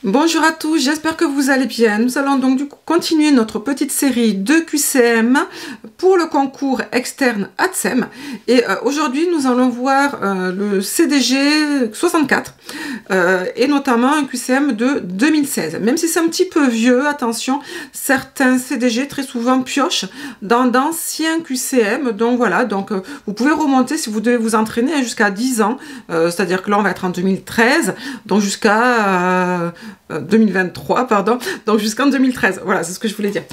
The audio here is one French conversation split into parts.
Bonjour à tous, j'espère que vous allez bien. Nous allons donc du coup continuer notre petite série de QCM pour le concours externe ATSEM. Et aujourd'hui, nous allons voir le CDG 64 et notamment un QCM de 2016. Même si c'est un petit peu vieux, attention, certains CDG très souvent piochent dans d'anciens QCM. Donc voilà, vous pouvez remonter si vous devez vous entraîner jusqu'à 10 ans. C'est-à-dire que là, on va être en 2013, donc jusqu'à 2023, pardon, donc jusqu'en 2013. Voilà, c'est ce que je voulais dire.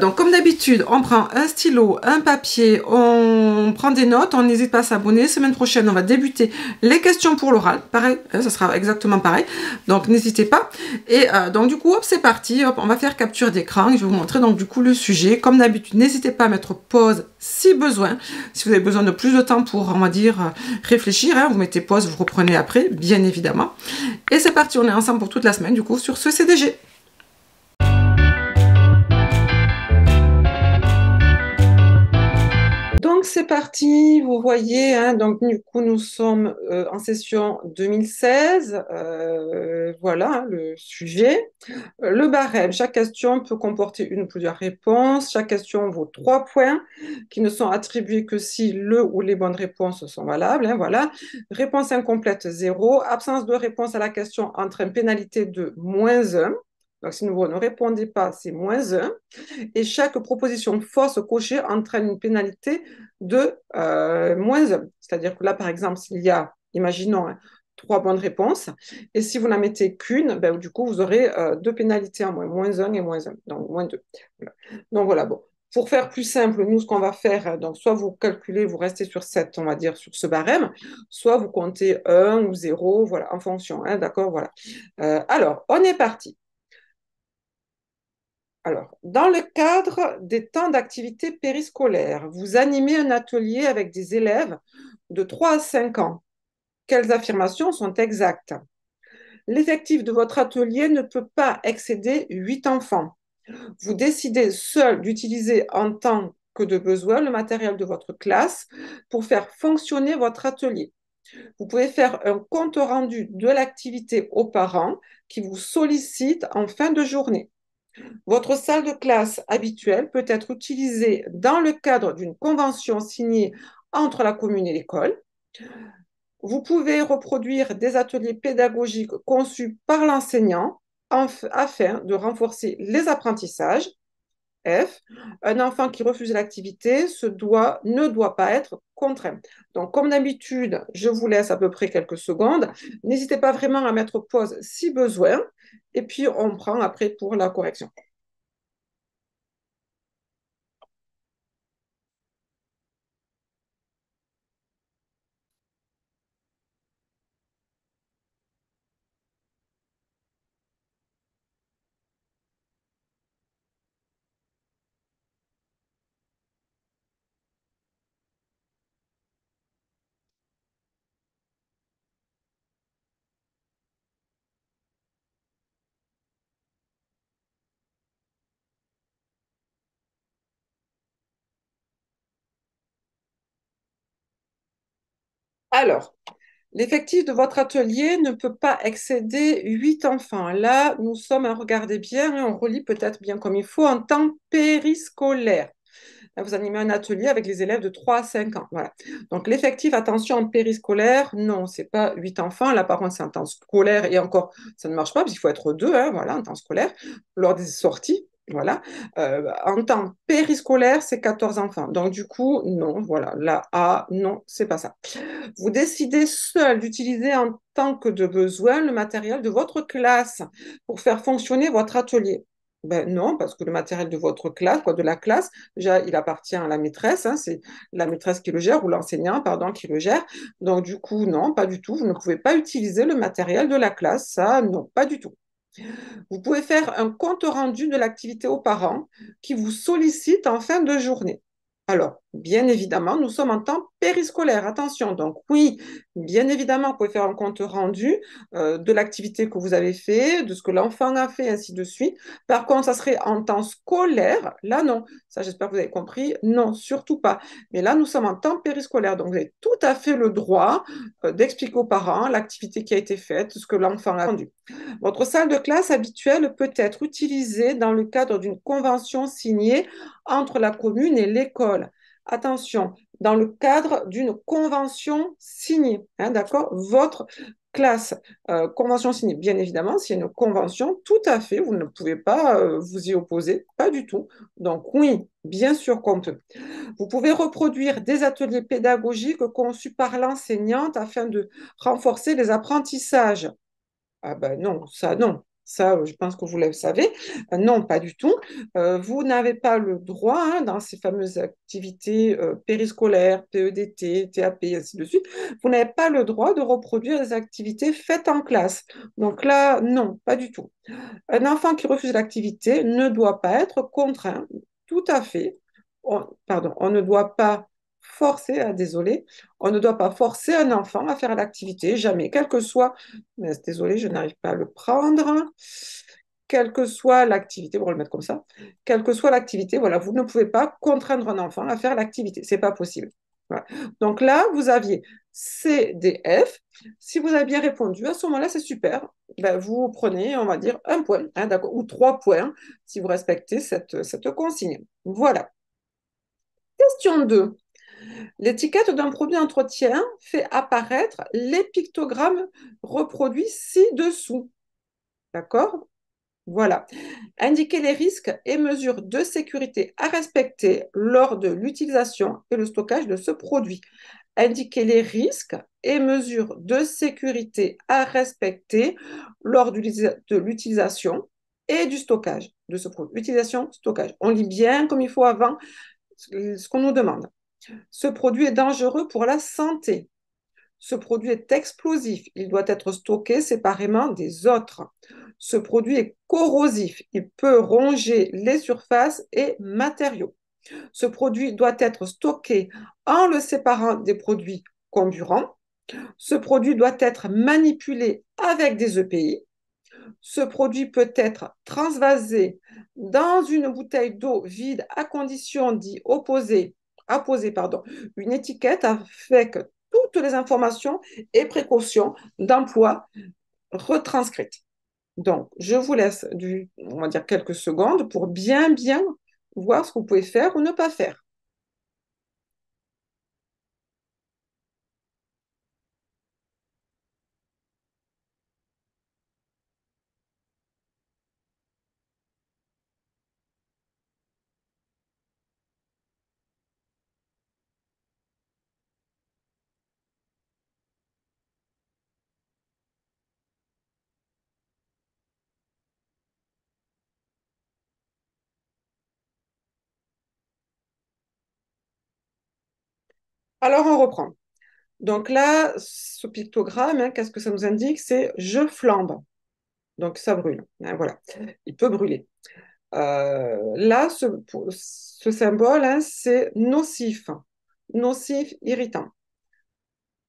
Donc, comme d'habitude, on prend un stylo, un papier, on prend des notes, on n'hésite pas à s'abonner. Semaine prochaine, on va débuter les questions pour l'oral. Pareil, ça sera exactement pareil. Donc, n'hésitez pas. Et donc, du coup, hop, c'est parti. Hop, on va faire capture d'écran. Je vais vous montrer donc du coup le sujet. Comme d'habitude, n'hésitez pas à mettre pause si besoin. Si vous avez besoin de plus de temps pour, on va dire, réfléchir, hein, vous mettez pause, vous reprenez après, bien évidemment. Et c'est parti, on est ensemble pour toute la semaine, du coup, sur ce CDG. Donc c'est parti, vous voyez, hein, donc du coup nous sommes en session 2016, voilà hein, le sujet. Le barème, chaque question peut comporter une ou plusieurs réponses, chaque question vaut 3 points qui ne sont attribués que si le ou les bonnes réponses sont valables, hein, voilà. Réponse incomplète 0, absence de réponse à la question entraîne pénalité de -1. Donc, si vous ne répondez pas, c'est -1. Et chaque proposition fausse cochée entraîne une pénalité de -1. C'est-à-dire que là, par exemple, s'il y a, imaginons, hein, 3 bonnes réponses, et si vous n'en mettez qu'une, ben, du coup, vous aurez 2 pénalités en moins, -1 et -1, donc -2. Voilà. Donc voilà, bon. Pour faire plus simple, nous, ce qu'on va faire, donc soit vous calculez, vous restez sur 7, on va dire, sur ce barème, soit vous comptez 1 ou 0, voilà, en fonction, hein, d'accord, voilà. Alors, on est parti. Alors, dans le cadre des temps d'activité périscolaire, vous animez un atelier avec des élèves de 3 à 5 ans. Quelles affirmations sont exactes? L'effectif de votre atelier ne peut pas excéder 8 enfants. Vous décidez seul d'utiliser en tant que de besoin le matériel de votre classe pour faire fonctionner votre atelier. Vous pouvez faire un compte rendu de l'activité aux parents qui vous sollicitent en fin de journée. Votre salle de classe habituelle peut être utilisée dans le cadre d'une convention signée entre la commune et l'école. Vous pouvez reproduire des ateliers pédagogiques conçus par l'enseignant afin de renforcer les apprentissages. F. Un enfant qui refuse l'activité ne doit pas être contraint. Donc, comme d'habitude, je vous laisse à peu près quelques secondes. N'hésitez pas vraiment à mettre pause si besoin. Et puis, on prend après pour la correction. Alors, l'effectif de votre atelier ne peut pas excéder 8 enfants. Là, nous sommes à regarder bien et on relit peut-être bien comme il faut en temps périscolaire. Là, vous animez un atelier avec les élèves de 3 à 5 ans. Voilà. Donc, l'effectif, attention, en périscolaire, non, c'est pas 8 enfants. Là, par contre, c'est en temps scolaire et encore, ça ne marche pas parce qu'il faut être deux, hein, voilà, en temps scolaire, lors des sorties. Voilà. En temps périscolaire, c'est 14 enfants. Donc, du coup, non, voilà. La A, non, c'est pas ça. Vous décidez seul d'utiliser en tant que de besoin le matériel de votre classe pour faire fonctionner votre atelier. Ben non, parce que le matériel de votre classe, quoi, de la classe, déjà, il appartient à la maîtresse, hein, c'est la maîtresse qui le gère, ou l'enseignant, pardon, qui le gère. Donc, du coup, non, pas du tout. Vous ne pouvez pas utiliser le matériel de la classe, ça, non, pas du tout. Vous pouvez faire un compte rendu de l'activité aux parents qui vous sollicitent en fin de journée. Alors, Bien évidemment, nous sommes en temps périscolaire. Attention, donc oui, bien évidemment, vous pouvez faire un compte rendu de l'activité que vous avez fait, de ce que l'enfant a fait, ainsi de suite. Par contre, ça serait en temps scolaire. Là, non. Ça, j'espère que vous avez compris. Non, surtout pas. Mais là, nous sommes en temps périscolaire. Donc, vous avez tout à fait le droit d'expliquer aux parents l'activité qui a été faite, ce que l'enfant a rendu. Votre salle de classe habituelle peut être utilisée dans le cadre d'une convention signée entre la commune et l'école. Attention, dans le cadre d'une convention signée, hein, d'accord? Votre classe, convention signée, bien évidemment, s'il y a une convention, tout à fait, vous ne pouvez pas vous y opposer, pas du tout. Donc oui, bien sûr qu'on peut. Vous pouvez reproduire des ateliers pédagogiques conçus par l'enseignante afin de renforcer les apprentissages. Ah ben non, ça non. Ça, je pense que vous le savez. Non, pas du tout. Vous n'avez pas le droit, hein, dans ces fameuses activités périscolaires, PEDT, TAP, ainsi de suite, vous n'avez pas le droit de reproduire des activités faites en classe. Donc là, non, pas du tout. Un enfant qui refuse l'activité ne doit pas être contraint, tout à fait. Pardon, on ne doit pas forcer, désolé, on ne doit pas forcer un enfant à faire l'activité, jamais, quel que soit, mais désolé, je n'arrive pas à le prendre, quelle que soit l'activité, on va le mettre comme ça, quelle que soit l'activité, voilà, vous ne pouvez pas contraindre un enfant à faire l'activité, c'est pas possible. Voilà. Donc là, vous aviez C, D, F. Si vous avez bien répondu, à ce moment-là, c'est super. Ben, vous prenez, on va dire, un point, hein, ou 3 points si vous respectez cette consigne. Voilà. Question 2. L'étiquette d'un produit d'entretien fait apparaître les pictogrammes reproduits ci-dessous. D'accord? Voilà. Indiquer les risques et mesures de sécurité à respecter lors de l'utilisation et le stockage de ce produit. Indiquer les risques et mesures de sécurité à respecter lors de l'utilisation et du stockage de ce produit. Utilisation, stockage. On lit bien comme il faut avant ce qu'on nous demande. Ce produit est dangereux pour la santé. Ce produit est explosif. Il doit être stocké séparément des autres. Ce produit est corrosif. Il peut ronger les surfaces et matériaux. Ce produit doit être stocké en le séparant des produits comburants. Ce produit doit être manipulé avec des EPI. Ce produit peut être transvasé dans une bouteille d'eau vide à condition d'y apposer une étiquette avec toutes les informations et précautions d'emploi retranscrites. Donc, je vous laisse on va dire quelques secondes pour bien voir ce que vous pouvez faire ou ne pas faire. Alors, on reprend. Donc là, ce pictogramme, hein, qu'est-ce que ça nous indique? C'est je flambe. Donc ça brûle. Hein, voilà. Il peut brûler. Là, ce symbole, hein, c'est nocif. Nocif, irritant.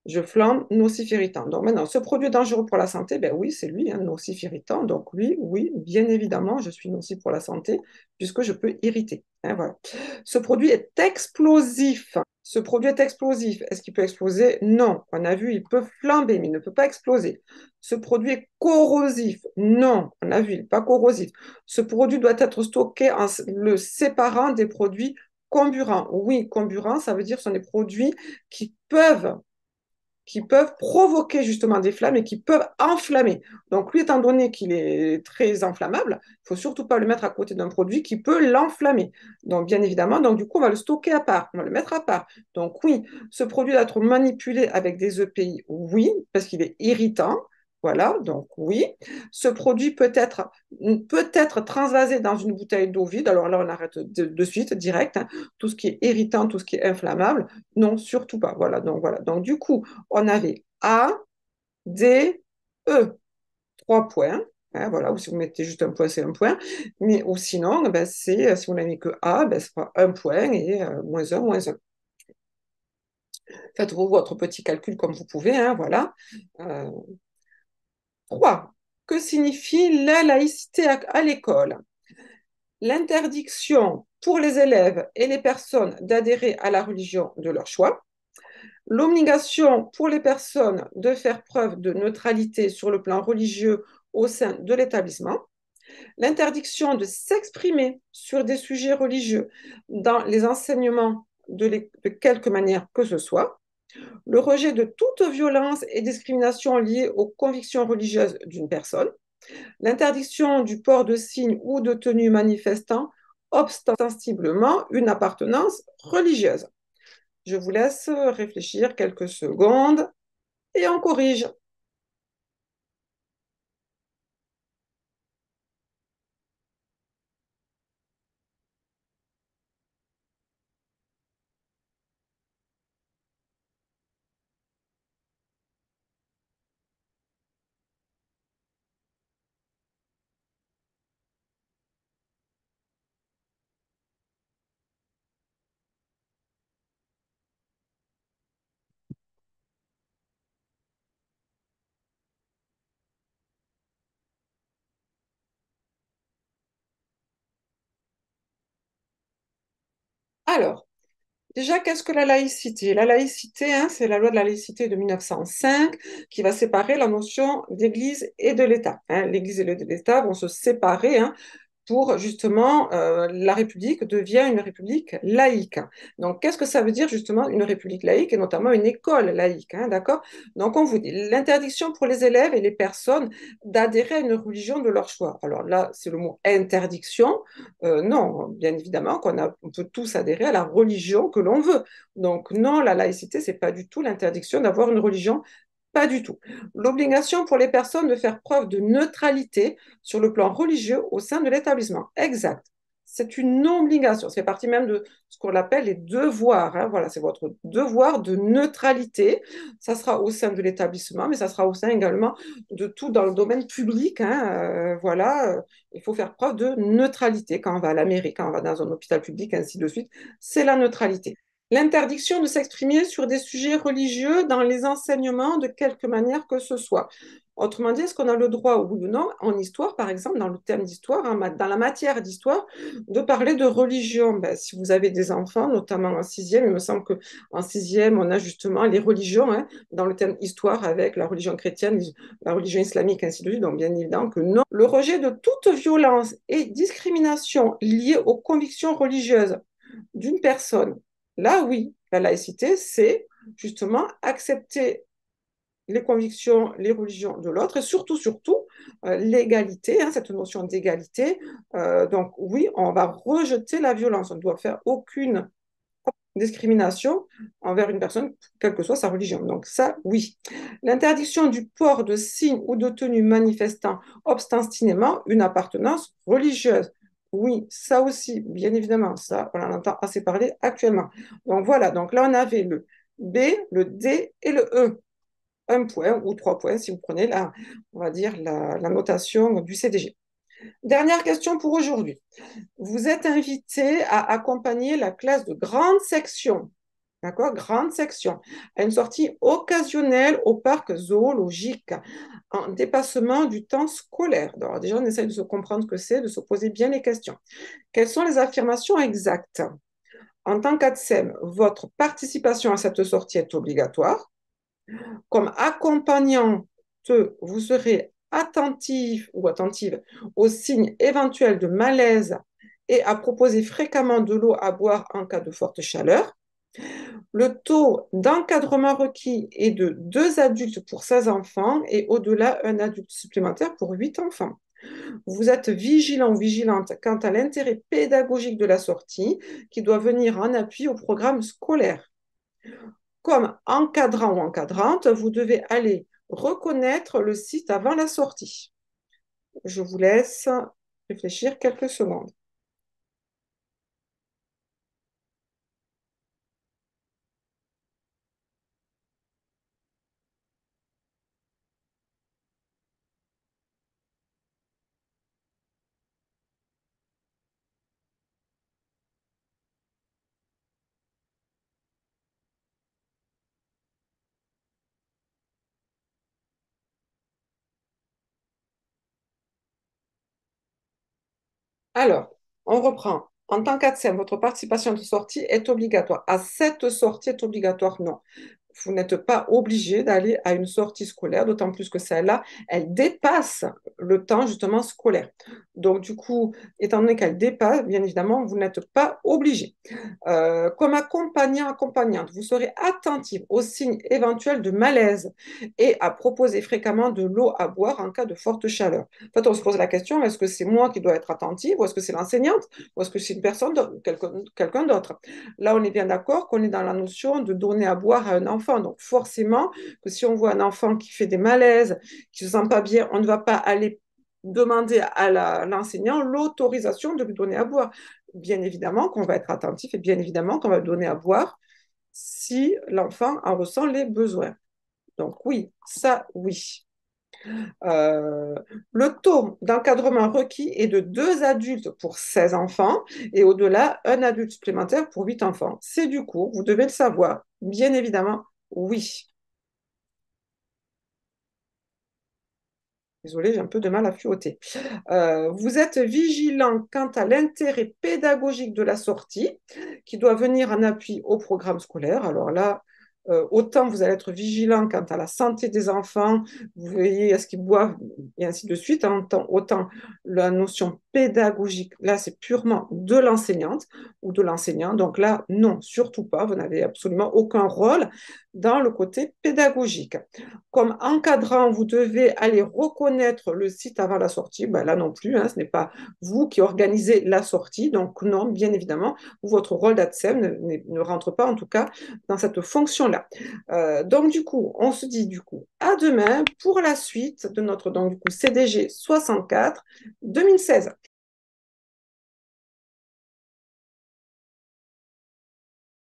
Je flambe, nocif, irritant. Donc maintenant, ce produit est dangereux pour la santé, ben oui, c'est lui, hein, nocif, irritant. Donc lui, oui, bien évidemment, je suis nocif pour la santé puisque je peux irriter. Hein, voilà. Ce produit est explosif. Ce produit est explosif. Est-ce qu'il peut exploser? Non. On a vu, il peut flamber, mais il ne peut pas exploser. Ce produit est corrosif. Non. On a vu, il n'est pas corrosif. Ce produit doit être stocké en le séparant des produits comburants. Oui, comburants, ça veut dire que ce sont des produits qui peuvent provoquer justement des flammes et qui peuvent enflammer. Donc lui, étant donné qu'il est très inflammable, il ne faut surtout pas le mettre à côté d'un produit qui peut l'enflammer. Donc bien évidemment, donc du coup, on va le stocker à part, on va le mettre à part. Donc oui, ce produit doit être manipulé avec des EPI, oui, parce qu'il est irritant. Voilà, donc oui. Ce produit peut être transvasé dans une bouteille d'eau vide. Alors là, on arrête de suite, direct. Hein. Tout ce qui est irritant, tout ce qui est inflammable, non, surtout pas. Voilà, donc voilà. Donc du coup, on avait A, D, E. 3 points. Hein, voilà, ou si vous mettez juste un point, c'est un point. Mais ou sinon, ben, si vous n'avez que A, ben, ce sera un point et -1, -1. Faites-vous votre petit calcul comme vous pouvez, hein, voilà. Euh, 3. Que signifie la laïcité à l'école? L'interdiction pour les élèves et les personnes d'adhérer à la religion de leur choix, l'obligation pour les personnes de faire preuve de neutralité sur le plan religieux au sein de l'établissement, l'interdiction de s'exprimer sur des sujets religieux dans les enseignements de quelque manière que ce soit, le rejet de toute violence et discrimination liée aux convictions religieuses d'une personne, l'interdiction du port de signes ou de tenues manifestant ostensiblement une appartenance religieuse. Je vous laisse réfléchir quelques secondes et on corrige. Alors, déjà, qu'est-ce que la laïcité? La laïcité, hein, c'est la loi de la laïcité de 1905 qui va séparer la notion d'Église et de l'État, hein. L'Église et l'État vont se séparer, hein, pour justement la République devient une République laïque. Donc, qu'est-ce que ça veut dire justement une République laïque et notamment une école laïque, hein, d'accord? Donc, on vous dit l'interdiction pour les élèves et les personnes d'adhérer à une religion de leur choix. Alors là, c'est le mot interdiction. Non, bien évidemment on peut tous adhérer à la religion que l'on veut. Donc, non, la laïcité, c'est pas du tout l'interdiction d'avoir une religion, pas du tout. L'obligation pour les personnes de faire preuve de neutralité sur le plan religieux au sein de l'établissement. Exact. C'est une obligation. Ça fait partie même de ce qu'on appelle les devoirs, hein. Voilà, c'est votre devoir de neutralité. Ça sera au sein de l'établissement, mais ça sera au sein également de tout dans le domaine public, hein. Voilà, il faut faire preuve de neutralité quand on va à la mairie, quand on va dans un hôpital public, ainsi de suite. C'est la neutralité. L'interdiction de s'exprimer sur des sujets religieux dans les enseignements de quelque manière que ce soit. Autrement dit, est-ce qu'on a le droit, oui ou non, en histoire, par exemple, dans le thème d'histoire, hein, dans la matière d'histoire, de parler de religion? Ben, si vous avez des enfants, notamment en sixième, il me semble qu'en sixième, on a justement les religions, hein, dans le thème histoire avec la religion chrétienne, la religion islamique, ainsi de suite. Donc, bien évidemment que non. Le rejet de toute violence et discrimination liée aux convictions religieuses d'une personne. Là, oui, la laïcité, c'est justement accepter les convictions, les religions de l'autre et surtout, l'égalité, hein, cette notion d'égalité. Donc, oui, on va rejeter la violence. On ne doit faire aucune discrimination envers une personne, quelle que soit sa religion. Donc ça, oui. L'interdiction du port de signes ou de tenues manifestant obstinément une appartenance religieuse. Oui, ça aussi, bien évidemment, ça, on en entend assez parler actuellement. Donc voilà, donc là, on avait le B, le D et le E. Un point ou 3 points si vous prenez on va dire, la notation du CDG. Dernière question pour aujourd'hui. Vous êtes invité à accompagner la classe de grande section, d'accord, grande section, à une sortie occasionnelle au parc zoologique, en dépassement du temps scolaire. Alors déjà, on essaie de se comprendre ce que c'est, de se poser bien les questions. Quelles sont les affirmations exactes? En tant qu'ATSEM, votre participation à cette sortie est obligatoire. Comme accompagnante, vous serez attentif ou attentive aux signes éventuels de malaise et à proposer fréquemment de l'eau à boire en cas de forte chaleur. Le taux d'encadrement requis est de 2 adultes pour 16 enfants et au-delà, un adulte supplémentaire pour 8 enfants. Vous êtes vigilant ou vigilante quant à l'intérêt pédagogique de la sortie qui doit venir en appui au programme scolaire. Comme encadrant ou encadrante, vous devez aller reconnaître le site avant la sortie. Je vous laisse réfléchir quelques secondes. Alors, on reprend. En tant qu'ATSEM, votre participation de sortie est obligatoire. À cette sortie est obligatoire, non. Vous n'êtes pas obligé d'aller à une sortie scolaire, d'autant plus que celle-là, elle dépasse le temps justement scolaire. Donc, du coup, étant donné qu'elle dépasse, bien évidemment, vous n'êtes pas obligé. Comme accompagnant, accompagnante, vous serez attentive aux signes éventuels de malaise et à proposer fréquemment de l'eau à boire en cas de forte chaleur. En fait, on se pose la question, est-ce que c'est moi qui dois être attentive ou est-ce que c'est l'enseignante ou est-ce que c'est une personne, quelqu'un d'autre? Là, on est bien d'accord qu'on est dans la notion de donner à boire à un enfant. Donc, forcément, que si on voit un enfant qui fait des malaises, qui ne se sent pas bien, on ne va pas aller demander à l'enseignant l'autorisation de lui donner à boire. Bien évidemment qu'on va être attentif et bien évidemment qu'on va lui donner à boire si l'enfant en ressent les besoins. Donc oui, ça oui. Euh, le taux d'encadrement requis est de 2 adultes pour 16 enfants et au-delà, un adulte supplémentaire pour 8 enfants. C'est du cours, vous devez le savoir. Bien évidemment, oui. Désolée, j'ai un peu de mal à fuoter. Vous êtes vigilant quant à l'intérêt pédagogique de la sortie qui doit venir en appui au programme scolaire. Alors là, autant vous allez être vigilant quant à la santé des enfants, vous veillez à ce qu'ils boivent et ainsi de suite, hein, autant la notion pédagogique, là, c'est purement de l'enseignante ou de l'enseignant. Donc là, non, surtout pas, vous n'avez absolument aucun rôle dans le côté pédagogique. Comme encadrant, vous devez aller reconnaître le site avant la sortie. Ben là non plus, hein, ce n'est pas vous qui organisez la sortie. Donc non, bien évidemment, votre rôle d'ATSEM ne rentre pas en tout cas dans cette fonction-là. Donc du coup, on se dit du coup à demain pour la suite de notre donc, du coup, CDG 64 2016.